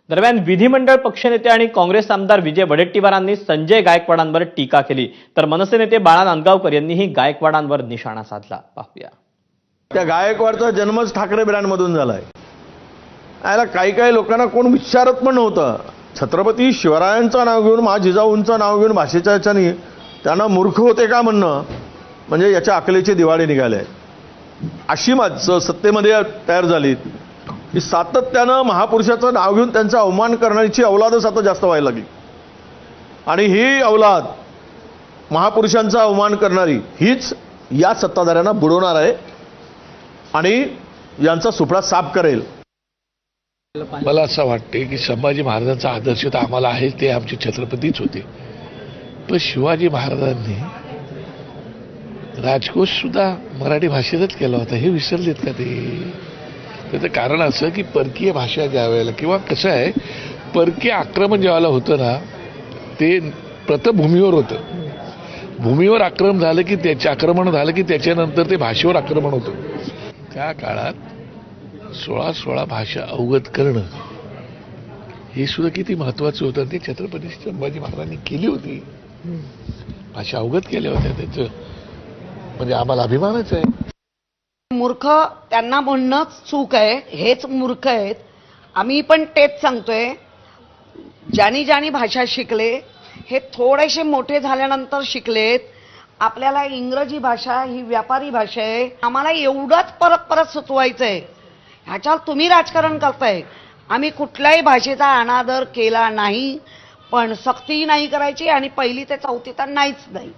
दरम्यान विधिमंडळ पक्षनेते आणि काँग्रेस आमदार विजय वडेट्टीवारांनी संजय गायकवाडांवर टीका केली, तर मनसे नेते बाळा नांदगावकर यांनीही गायकवाडांवर निशाणा साधला. पाहूया. त्या गायकवाडचा जन्मच ठाकरे ब्रँडमधून झालाय. याला काही लोकांना कोण विचारत पण नव्हतं. छत्रपती शिवरायांचं नाव घेऊन जिजाऊंचं नाव घेऊन भाषेच्या याच्याने त्यांना मूर्ख होते का म्हणणं म्हणजे याच्या अकलेचे दिवाळे निघाले. अशी माणसं सत्तेमध्ये तयार झालीत की सातत्यानं महापुरुषाचं नाव घेऊन त्यांचा अवमान करण्याची अवलादच आता जास्त व्हायला लागली. आणि ही अवलाद महापुरुषांचा अवमान करणारी हीच या सत्ताधाऱ्यांना बुडवणार आहे आणि यांचा सुपडा साफ करेल. मला असं वाटते की संभाजी महाराजांचा आदर्श तर आम्हाला आहे, ते आमचे छत्रपतीच होते. पण शिवाजी महाराजांनी राजकोष सुद्धा मराठी भाषेतच केला होता, हे विसरलेत का ते? त्याचं कारण असं की परकीय भाषा ज्या वेळेला किंवा कसं आहे, परकीय आक्रमण ज्यावेळेला होतं ना, ते प्रथम भूमीवर होतं. भूमीवर आक्रमण झालं की त्याच्यानंतर ते भाषेवर आक्रमण होतं. त्या काळात 16 भाषा अवगत करणं हे सुद्धा किती महत्वाचं होतं. ते छत्रपती संभाजी महाराजांनी केली होती, भाषा अवगत केल्या होत्या. त्याचं म्हणजे आम्हाला अभिमानच आहे. मूर्ख त्यांना म्हणणंच चूक आहे, हेच मूर्ख आहेत. आम्ही पण तेच सांगतोय, ज्यांनी भाषा शिकले हे थोडेसे मोठे झाल्यानंतर शिकलेत. आपल्याला इंग्रजी भाषा ही व्यापारी भाषा आहे, आम्हाला एवढंच परत सुचवायचंय. ह्याच्यावर तुम्ही राजकारण करताय. आम्ही कुठल्याही भाषेचा अनादर केला नाही, पण सक्ती नाही करायची आणि 1ली ते 4थी तर नाहीच नाही.